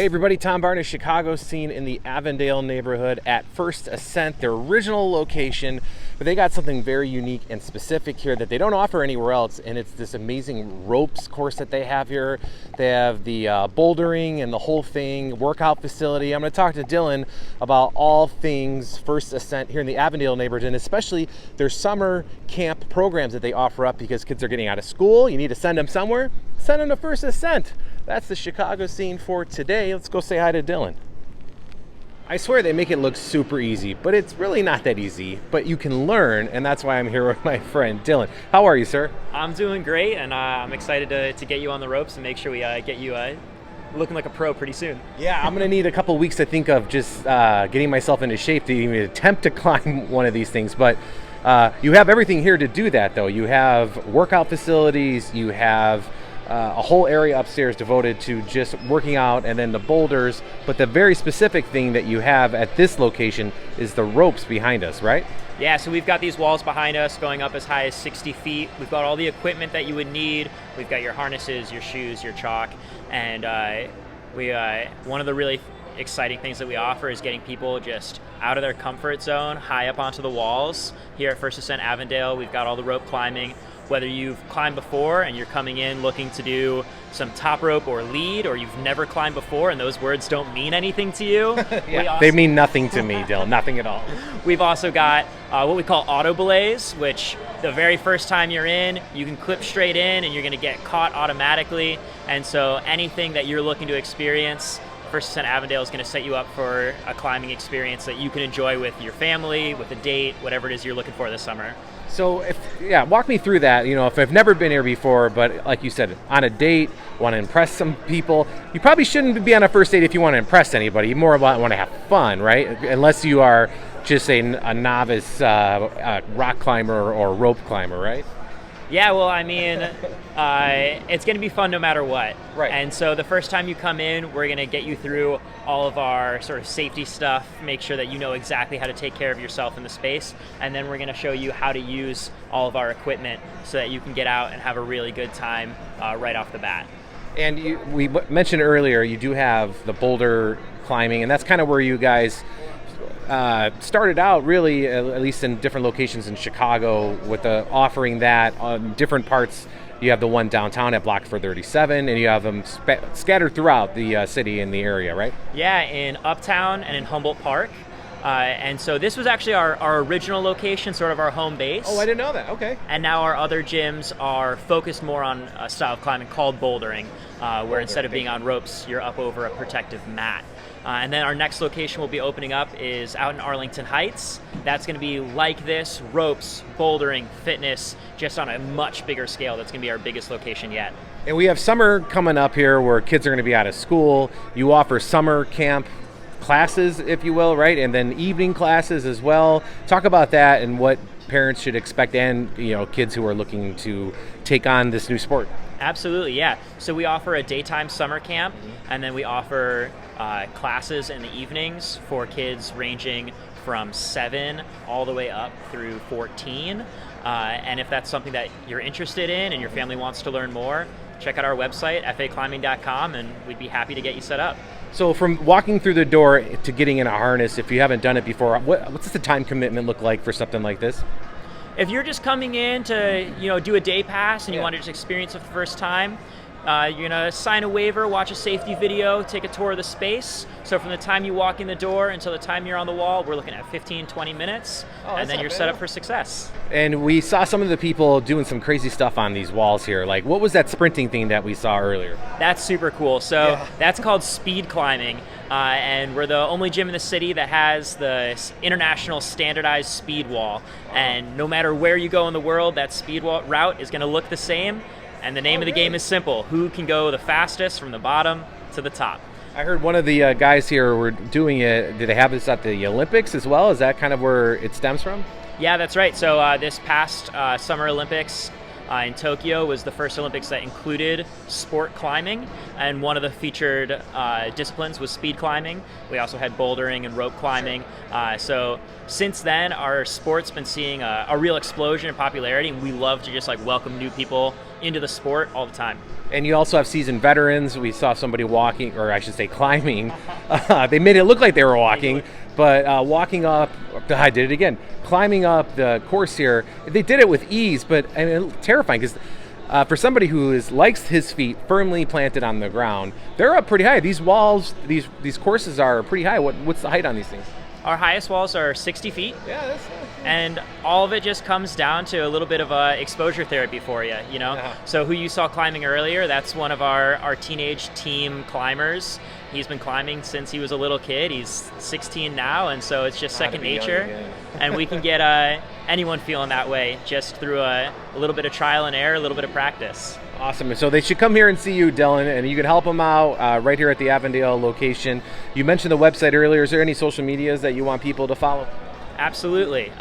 Hey everybody, Tom Barnes, Chicago scene in the Avondale neighborhood at First Ascent, their original location, but they got something very unique and specific here that they don't offer anywhere else, and it's this amazing ropes course that they have here. They have the bouldering and the whole thing, workout facility. I'm going to talk to Dylan about all things First Ascent here in the Avondale neighborhood, and especially their summer camp programs that they offer up because kids are getting out of school. You need to send them somewhere, send them to First Ascent. That's the Chicago scene for today. Let's go say hi to Dylan. I swear they make it look super easy, but it's really not that easy, but you can learn, and that's why I'm here with my friend Dylan. How are you, sir? I'm doing great, and I'm excited to get you on the ropes and make sure we get you looking like a pro pretty soon. Yeah, I'm going to need a couple weeks to think of just getting myself into shape to even attempt to climb one of these things, but you have everything here to do that, though. You have workout facilities, you have a whole area upstairs devoted to just working out, and then the boulders. But the very specific thing that you have at this location is the ropes behind us, right? Yeah, so we've got these walls behind us going up as high as 60 feet. We've got all the equipment that you would need. We've got your harnesses, your shoes, your chalk, and one of the really exciting things that we offer is getting people just out of their comfort zone, high up onto the walls. Here at First Ascent Avondale, we've got all the rope climbing. Whether you've climbed before and you're coming in looking to do some top rope or lead, or you've never climbed before and those words don't mean anything to you. Yeah, they mean nothing to me, Dylan, nothing at all. We've also got what we call auto belays, which the very first time you're in, you can clip straight in and you're going to get caught automatically. And so anything that you're looking to experience, First Ascent Avondale is going to set you up for a climbing experience that you can enjoy with your family, with a date, whatever it is you're looking for this summer. So, walk me through that. You know, if I've never been here before, but like you said, on a date, want to impress some people, you probably shouldn't be on a first date if you want to impress anybody. You more want to have fun, right? Unless you are just a novice rock climber or rope climber, right? Yeah, well, I mean, it's going to be fun no matter what. Right. And so the first time you come in, we're going to get you through all of our sort of safety stuff, make sure that you know exactly how to take care of yourself in the space, and then we're going to show you how to use all of our equipment so that you can get out and have a really good time right off the bat. And we mentioned earlier, you do have the boulder climbing, and that's kind of where you guys started out, really, at least in different locations in Chicago, with offering that on different parts. You have the one downtown at Block 437, and you have them scattered throughout the city and the area, right? Yeah, in Uptown and in Humboldt Park. And so this was actually our original location, sort of our home base. Oh, I didn't know that. Okay. And now our other gyms are focused more on a style of climbing called bouldering, where instead of being on ropes, you're up over a protective mat. And then our next location we'll be opening up is out in Arlington Heights. That's going to be like this, ropes, bouldering, fitness, just on a much bigger scale. That's going to be our biggest location yet. And we have summer coming up here where kids are going to be out of school. You offer summer camp classes, if you will, right? And then evening classes as well. Talk about that and what parents should expect, and kids who are looking to take on this new sport. Absolutely, yeah. So we offer a daytime summer camp, and then we offer classes in the evenings for kids ranging from 7 all the way up through 14. And if that's something that you're interested in and your family wants to learn more, check out our website, faclimbing.com, and we'd be happy to get you set up. So from walking through the door to getting in a harness, if you haven't done it before, what's the time commitment look like for something like this? If you're just coming in to do a day pass and you want to just experience it for the first time, you're going to sign a waiver, watch a safety video, take a tour of the space. So from the time you walk in the door until the time you're on the wall, we're looking at 15, 20 minutes, and then you're set up for success. And we saw some of the people doing some crazy stuff on these walls here. Like, what was that sprinting thing that we saw earlier? That's super cool. So that's called speed climbing. And we're the only gym in the city that has the international standardized speed wall. And no matter where you go in the world, that speed wall route is going to look the same. And the name of the game is simple: who can go the fastest from the bottom to the top. I heard one of the guys here were doing it. Did they have this at the Olympics as well? Is that kind of where it stems from? Yeah, that's right. So this past Summer Olympics, in Tokyo was the first Olympics that included sport climbing, and one of the featured disciplines was speed climbing. We also had bouldering and rope climbing. So since then, our sport's been seeing a real explosion in popularity, and we love to just like welcome new people into the sport all the time. And you also have seasoned veterans. We saw somebody walking, or I should say climbing. They made it look like they were walking, but walking up, I did it again, climbing up the course here. They did it with ease, but I mean, terrifying because for somebody who likes his feet firmly planted on the ground, they're up pretty high. These walls, these courses are pretty high. What's the height on these things? Our highest walls are 60 feet. Yeah, that's and all of it just comes down to a little bit of exposure therapy for you, you know? Yeah. So who you saw climbing earlier, that's one of our teenage team climbers. He's been climbing since he was a little kid. He's 16 now, and so it's just second nature. And we can get anyone feeling that way just through a little bit of trial and error, a little bit of practice. Awesome. So they should come here and see you, Dylan, and you can help them out right here at the Avondale location. You mentioned the website earlier. Is there any social medias that you want people to follow? Absolutely.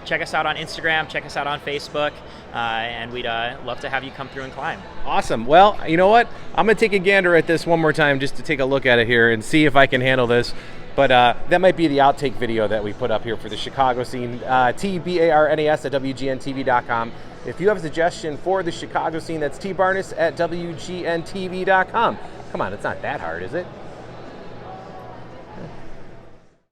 Check us out on Instagram, check us out on Facebook, and we'd love to have you come through and climb. Awesome. Well, you know what? I'm going to take a gander at this one more time just to take a look at it here and see if I can handle this. But that might be the outtake video that we put up here for the Chicago scene. TBARNAS at WGNTV.com. If you have a suggestion for the Chicago scene, that's tbarnes at WGNTV.com. Come on, it's not that hard, is it?